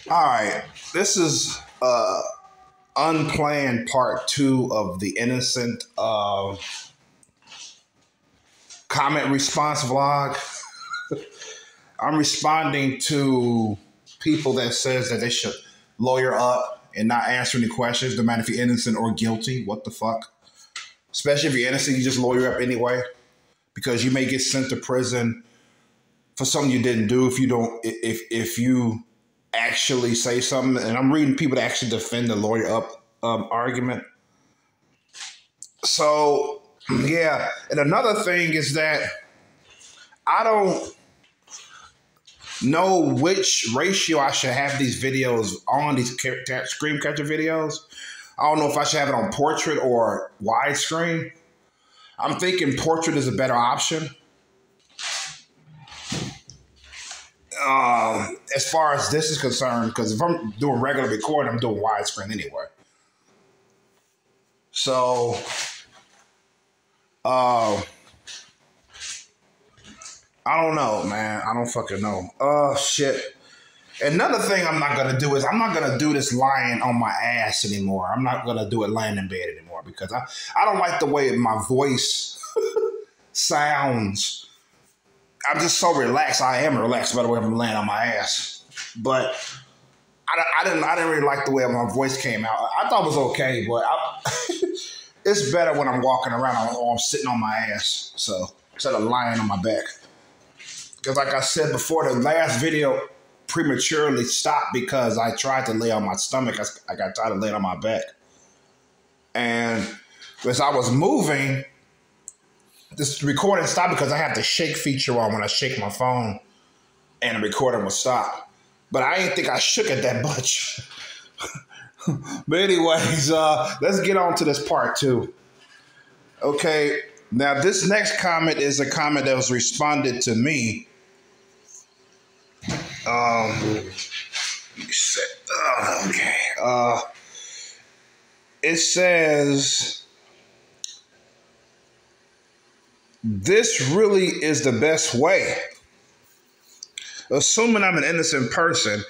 All right, this is unplanned part 2 of the innocent comment response vlog. I'm responding to people that says that they should lawyer up and not answer any questions, no matter if you're innocent or guilty. What the fuck? Especially if you're innocent, you just lawyer up anyway, because you may get sent to prison for something you didn't do if you actually say something. And I'm reading people that actually defend the lawyer up argument. So yeah, and another thing is that I don't know which ratio I should have these videos on, these screen catcher videos. I don't know if I should have it on portrait or widescreen. I'm thinking portrait is a better option. As far as this is concerned, because if I'm doing regular recording, I'm doing widescreen anyway. So, I don't know, man. I don't fucking know. Shit. Another thing I'm not going to do is I'm not going to do this lying on my ass anymore. I'm not going to do it laying in bed anymore because I don't like the way my voice sounds. I'm just so relaxed. I am relaxed by the way I'm laying on my ass. But I didn't really like the way my voice came out. I thought it was okay, but it's better when I'm walking around or I'm sitting on my ass. So instead of lying on my back. Because like I said before, the last video prematurely stopped because I tried to lay on my stomach. I got tired of laying on my back. And as I was moving, this recording stopped because I have the shake feature on when I shake my phone and the recording will stop. But I didn't think I shook it that much. But anyways, let's get on to this part 2. Okay, now this next comment is a comment that was responded to me. It says, this really is the best way. Assuming I'm an innocent person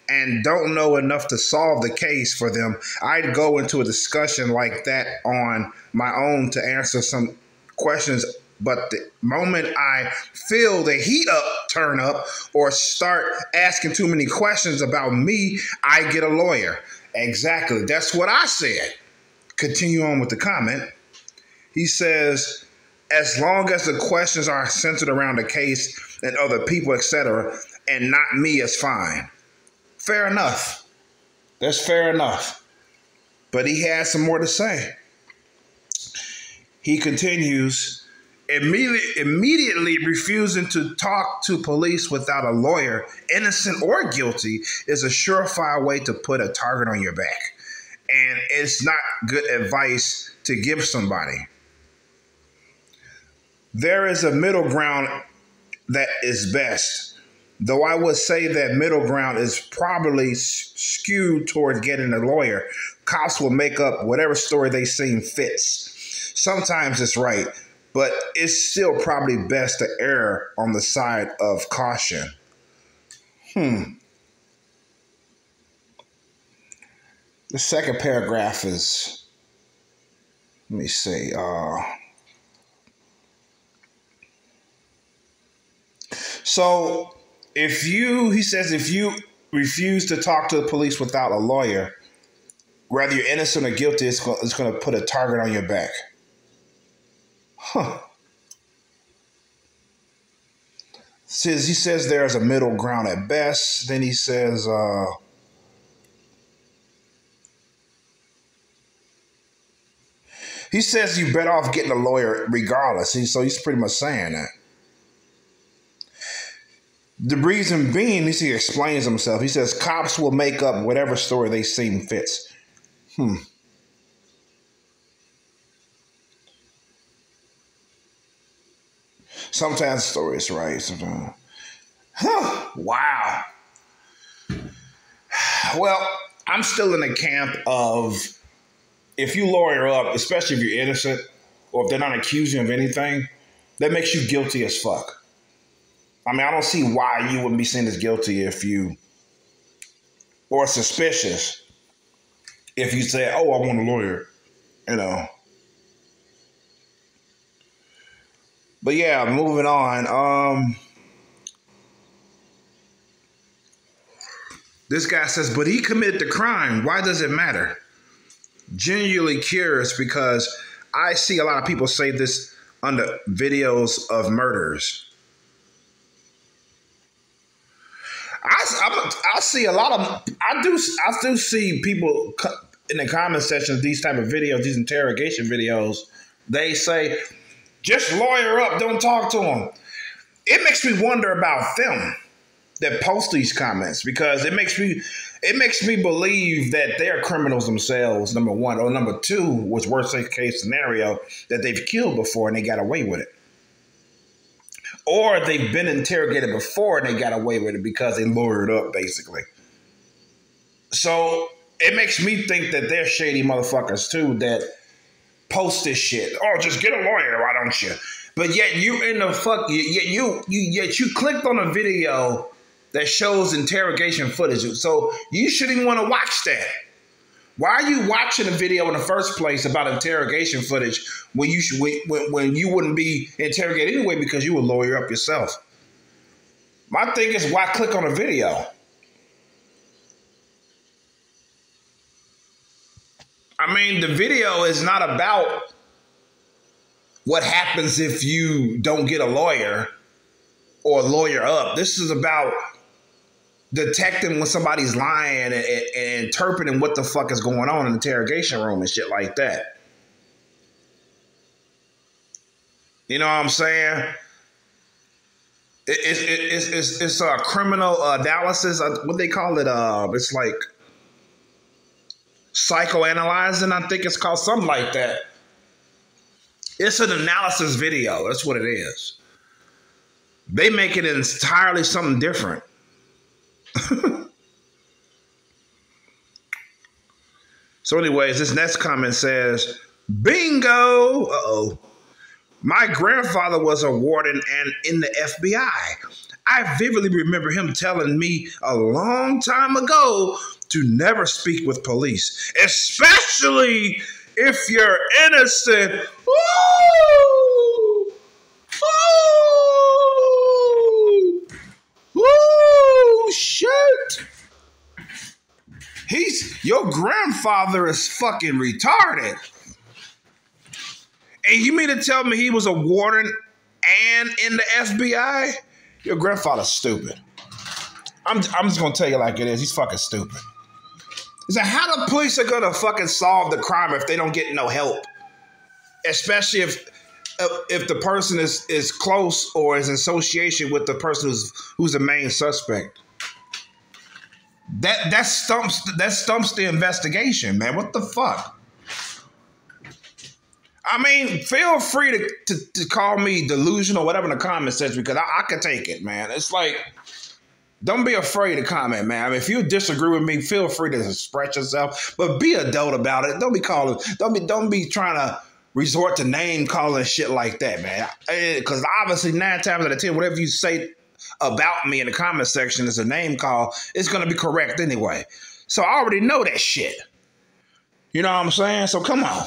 and don't know enough to solve the case for them, I'd go into a discussion like that on my own to answer some questions. But the moment I feel the heat turn up or start asking too many questions about me, I get a lawyer. Exactly. That's what I said. Continue on with the comment. He says, as long as the questions are centered around the case and other people, etc., and not me, is fine. Fair enough. That's fair enough. But he has some more to say. He continues, immediately refusing to talk to police without a lawyer, innocent or guilty, is a surefire way to put a target on your back. And it's not good advice to give somebody. There is a middle ground that is best, though I would say that middle ground is probably skewed towards getting a lawyer. Cops will make up whatever story they seem fits. Sometimes it's right, but it's still probably best to err on the side of caution. The second paragraph is, let me see, so he says, if you refuse to talk to the police without a lawyer, whether you're innocent or guilty, it's going to put a target on your back. He says there's a middle ground at best. Then he says, you're better off getting a lawyer regardless. So he's pretty much saying that. The reason being, he explains himself. He says cops will make up whatever story they seem fits. Sometimes the story is right. Sometimes. Wow. Well, I'm still in the camp of, if you lawyer up, especially if you're innocent or if they're not accusing you of anything, that makes you guilty as fuck. I mean, I don't see why you wouldn't be seen as guilty if you or suspicious if you say, oh, I want a lawyer, you know. But yeah, moving on. This guy says, but he committed the crime. Why does it matter? Genuinely curious because I see a lot of people say this under videos of murders. I see a lot of, I do see people in the comment section of these type of videos, these interrogation videos, they say, just lawyer up, don't talk to him. It makes me wonder about them that post these comments because it makes me believe that they're criminals themselves, number one, or number two, was worst case scenario, that they've killed before and they got away with it. Or they've been interrogated before and they got away with it because they lawyered up, basically. So it makes me think that they're shady motherfuckers too that post this shit. Oh, just get a lawyer, why don't you? But yet you in the fuck, yet you clicked on a video that shows interrogation footage. So you shouldn't even want to watch that. Why are you watching a video in the first place about interrogation footage when you wouldn't be interrogated anyway because you would lawyer up yourself? My thing is, why click on a video? I mean, the video is not about what happens if you don't get a lawyer or lawyer up. This is about detecting when somebody's lying and interpreting what the fuck is going on in the interrogation room and shit like that. You know what I'm saying? It's a criminal analysis. What they call it? It's like psychoanalyzing. I think it's called something like that. It's an analysis video. That's what it is. They make it entirely something different. So anyways, this next comment says, bingo! Uh-oh. My grandfather was a warden and in the FBI. I vividly remember him telling me a long time ago to never speak with police, especially if you're innocent. Woo! Woo! Woo! Shit! Your grandfather is fucking retarded. And you mean to tell me he was a warden and in the FBI? Your grandfather's stupid. I'm just gonna tell you like it is. He's fucking stupid. Is that how the police are gonna fucking solve the crime if they don't get no help? Especially if the person is close or is in association with the person who's the main suspect. That stumps the investigation, man. What the fuck? I mean, feel free to call me delusional or whatever in the comment section because I can take it, man. It's like, don't be afraid to comment, man. I mean, if you disagree with me, feel free to express yourself, but be adult about it. Don't be trying to resort to name calling shit like that, man. Because obviously 9 times out of 10, whatever you say about me in the comment section is a name call, it's going to be correct anyway. So I already know that shit. You know what I'm saying? So come on.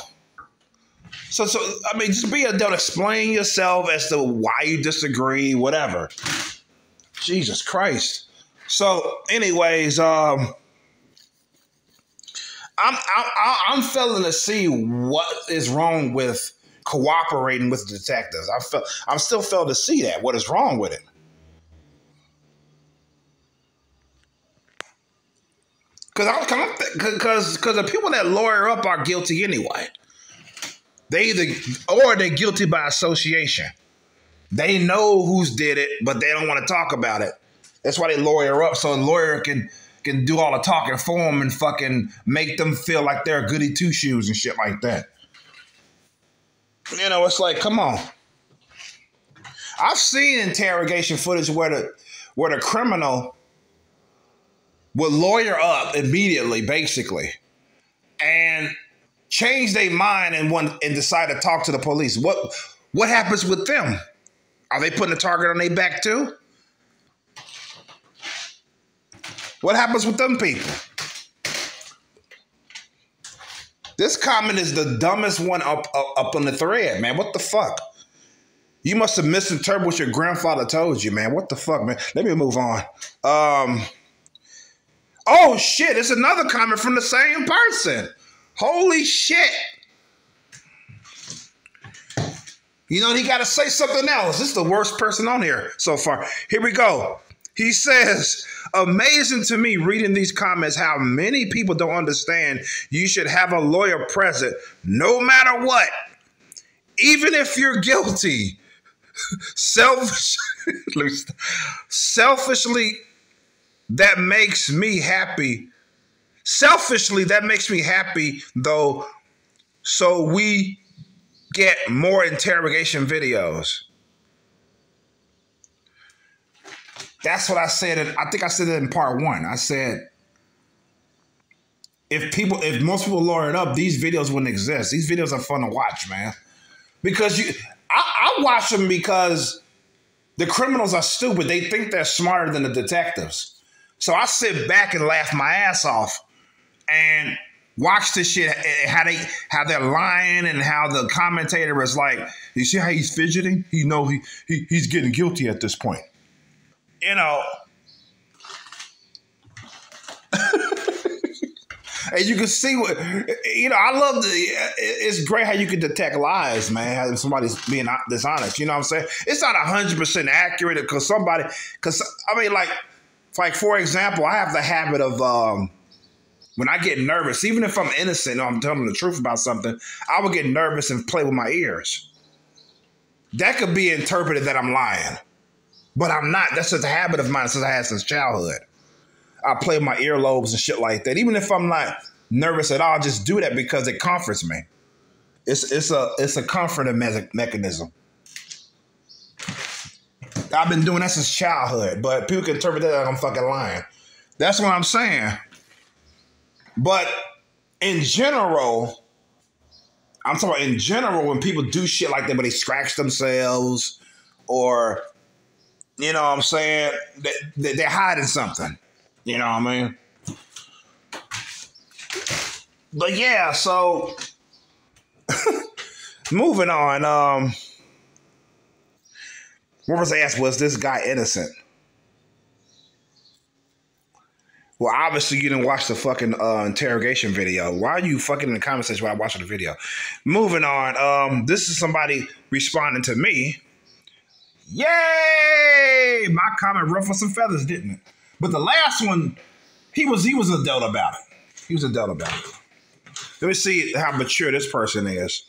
So I mean, just be adult. Explain yourself as to why you disagree, whatever. Jesus Christ. So anyways, I'm failing to see what is wrong with cooperating with the detectives. I'm still failing to see that. What is wrong with it? Because the people that lawyer up are guilty anyway. They're guilty by association. They know who's did it, but they don't want to talk about it. That's why they lawyer up, so a lawyer can do all the talking for them and fucking make them feel like they're goody two shoes and shit like that. You know, it's like, come on. I've seen interrogation footage where the criminal would lawyer up immediately, basically, and change their mind and decide to talk to the police. What happens with them? Are they putting a target on their back too? What happens with them people? This comment is the dumbest one up on the thread, man. What the fuck? You must have misinterpreted what your grandfather told you, man. What the fuck, man? Let me move on. Oh, shit. It's another comment from the same person. Holy shit. You know, he got to say something else. This is the worst person on here so far. Here we go. He says, amazing to me reading these comments how many people don't understand you should have a lawyer present no matter what. Even if you're guilty. Selfishly, that makes me happy. Selfishly, that makes me happy, though, so we get more interrogation videos. That's what I said. I think I said it in part 1. I said, if most people lawyered up, these videos wouldn't exist. These videos are fun to watch, man. Because I watch them because the criminals are stupid. They think they're smarter than the detectives. So I sit back and laugh my ass off and watch this shit, how they're lying and how the commentator is like, you see how he's fidgeting? He's getting guilty at this point. You know. And you can see what, you know, I love it's great how you can detect lies, man, how somebody's being dishonest. You know what I'm saying? It's not 100% accurate because I mean, like, for example, I have the habit of, when I get nervous, even if I'm innocent or I'm telling the truth about something, I will get nervous and play with my ears. That could be interpreted that I'm lying, but I'm not. That's just a habit of mine since I had since childhood. I play with my earlobes and shit like that. Even if I'm not nervous at all, I just do that because it comforts me. It's a comforting mechanism. I've been doing that since childhood, but people can interpret that like I'm fucking lying. That's what I'm saying. But in general, I'm talking about in general when people do shit like that, but they scratch themselves or, you know what I'm saying, they're hiding something. You know what I mean? But yeah, so moving on. What was asked, was this guy innocent? Well, obviously you didn't watch the fucking interrogation video. Why are you fucking in the comment section while watching the video? Moving on. This is somebody responding to me. Yay! My comment ruffled some feathers, didn't it? But the last one, he was adult about it. He was adult about it. Let me see how mature this person is.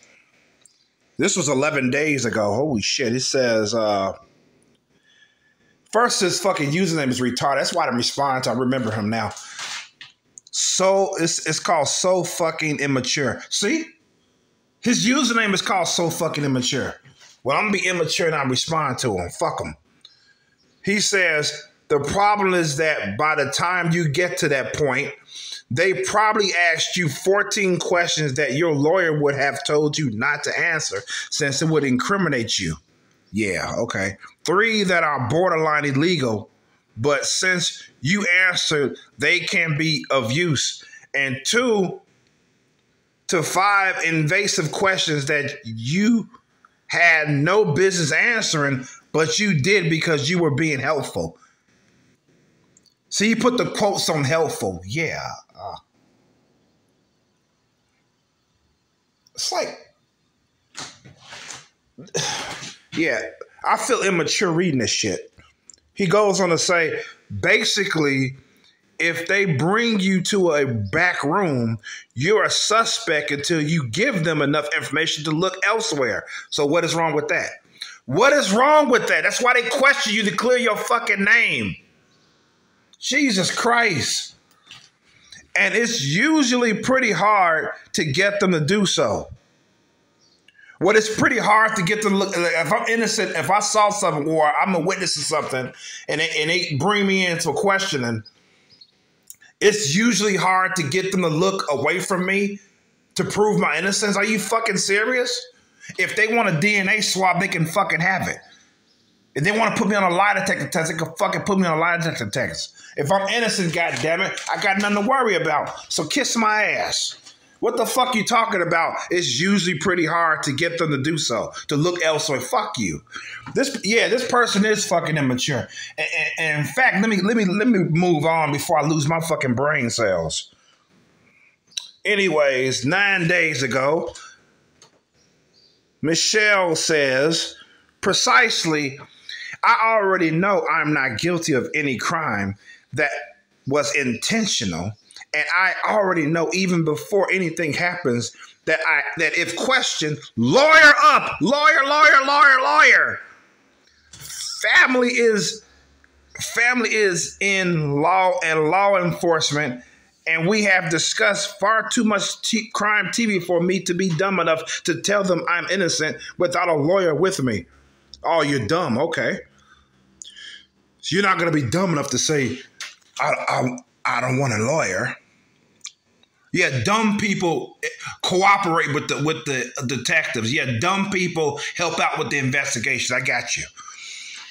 This was 11 days ago. Holy shit. It says, first his fucking username is retarded. That's why I'm responding to. I remember him now. So it's called So Fucking Immature. See? His username is called So Fucking Immature. Well, I'm gonna be immature and I respond to him. Fuck him. He says, the problem is that by the time you get to that point, they probably asked you 14 questions that your lawyer would have told you not to answer since it would incriminate you. Yeah, okay. 3 that are borderline illegal, but since you answered, they can be of use. And 2 to 5 invasive questions that you had no business answering, but you did because you were being helpful. So you put the quotes on helpful. Yeah. It's like, yeah, I feel immature reading this shit. He goes on to say, basically, if they bring you to a back room, you're a suspect until you give them enough information to look elsewhere. So what is wrong with that? What is wrong with that? That's why they question you to clear your fucking name. Jesus Christ. And it's usually pretty hard to get them to do so. Well, it's pretty hard to get them to look. If I'm innocent, if I saw something or I'm a witness to something and they bring me into questioning, it's usually hard to get them to look away from me to prove my innocence. Are you fucking serious? If they want a DNA swab, they can fucking have it. If they want to put me on a lie detector test, they can fucking put me on a lie detector test. If I'm innocent, goddammit, I got nothing to worry about. So kiss my ass. What the fuck you talking about? It's usually pretty hard to get them to do so, to look elsewhere. Fuck you. This person is fucking immature. And in fact, let me move on before I lose my fucking brain cells. Anyways, 9 days ago, Michelle says, precisely, I already know I'm not guilty of any crime that was intentional. And I already know even before anything happens that if questioned, lawyer up, lawyer. Family is in law and law enforcement, and we have discussed far too much crime TV for me to be dumb enough to tell them I'm innocent without a lawyer with me. Oh, you're dumb. Okay. So you're not going to be dumb enough to say, I don't want a lawyer. Yeah, dumb people cooperate with the detectives. Yeah, dumb people help out with the investigations. I got you.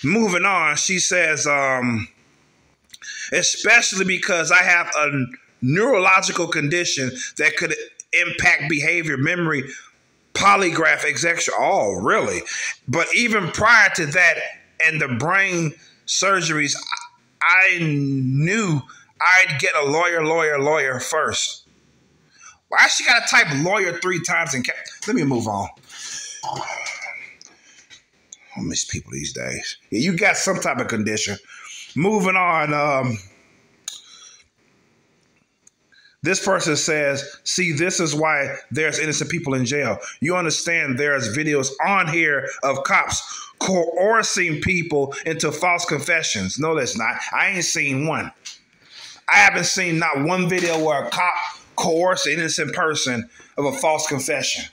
Moving on, she says, especially because I have a neurological condition that could impact behavior, memory, polygraph, etc. Oh, really? But even prior to that and the brain surgeries, I knew I'd get a lawyer first. Why she gotta type lawyer 3 times and let me move on. I miss people these days. Yeah, you got some type of condition. Moving on. This person says, see, this is why there's innocent people in jail. You understand there's videos on here of cops coercing people into false confessions. No, that's not. I ain't seen one. I haven't seen not one video where a cop coerced an innocent person of a false confession.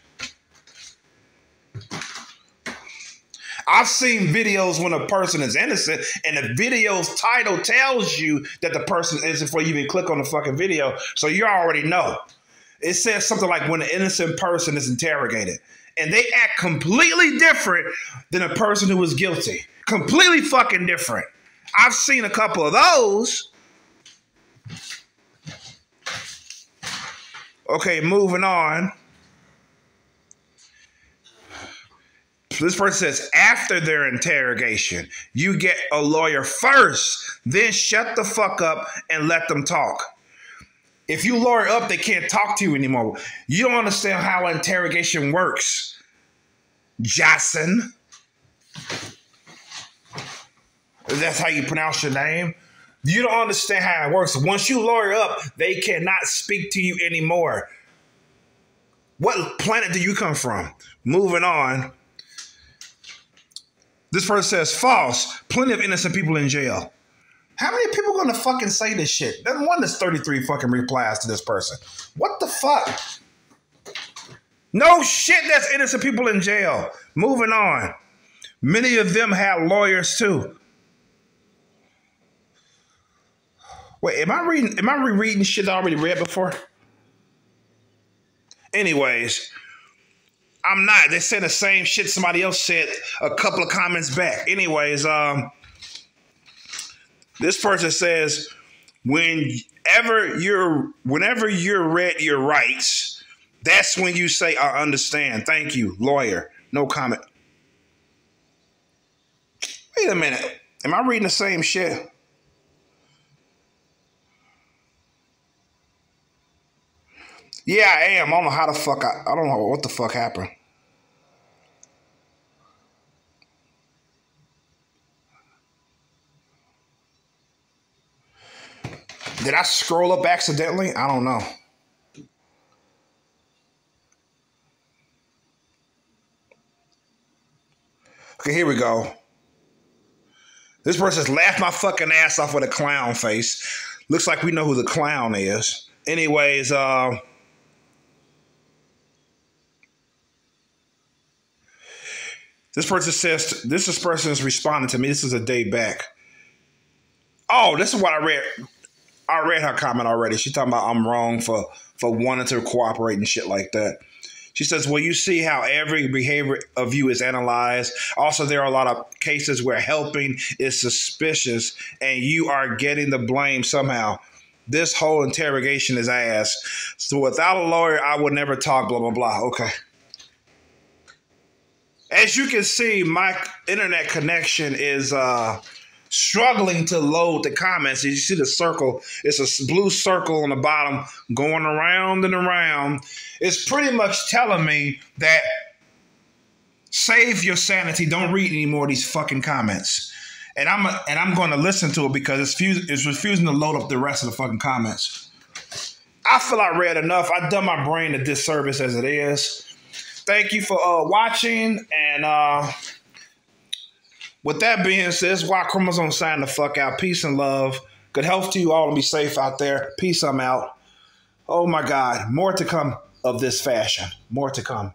I've seen videos when a person is innocent and the video's title tells you that the person is innocent before you even click on the fucking video. So you already know. It says something like when an innocent person is interrogated. And they act completely different than a person who was guilty. Completely fucking different. I've seen a couple of those. Okay, moving on. This person says, after their interrogation, you get a lawyer first, then shut the fuck up and let them talk. If you lawyer up, they can't talk to you anymore. You don't understand how interrogation works, Jason. That's how you pronounce your name. You don't understand how it works. Once you lawyer up, they cannot speak to you anymore. What planet do you come from? Moving on. This person says, false. Plenty of innocent people in jail. How many people are going to fucking say this shit? There's one that's 33 fucking replies to this person. What the fuck? No shit, that's innocent people in jail. Moving on. Many of them have lawyers too. Wait, am I rereading shit I already read before? Anyways, I'm not. They said the same shit somebody else said a couple of comments back. Anyways, this person says, whenever you're read your rights, that's when you say, I understand. Thank you, lawyer. No comment. Wait a minute. Am I reading the same shit? Yeah, I am. I don't know how the fuck I don't know what the fuck happened. Did I scroll up accidentally? I don't know. Okay, here we go. This person's laughed my fucking ass off with a clown face. Looks like we know who the clown is. Anyways, this person says, this person is responding to me. This is a day back. Oh, this is what I read. I read her comment already. She's talking about I'm wrong for wanting to cooperate and shit like that. She says, well, you see how every behavior of you is analyzed. Also, there are a lot of cases where helping is suspicious and you are getting the blame somehow. this whole interrogation is ass. So without a lawyer, I would never talk, blah, blah, blah. Okay. As you can see, my internet connection is struggling to load the comments. As you see the circle, it's a blue circle on the bottom going around and around. It's pretty much telling me that save your sanity. Don't read any more of these fucking comments. And I'm going to listen to it because it's refusing to load up the rest of the fucking comments. I feel I read enough. I've done my brain a disservice as it is. Thank you for watching. And with that being said, this is why Chromosome sign the fuck out. Peace and love. Good health to you all and be safe out there. Peace, I'm out. Oh my God. More to come of this fashion. More to come.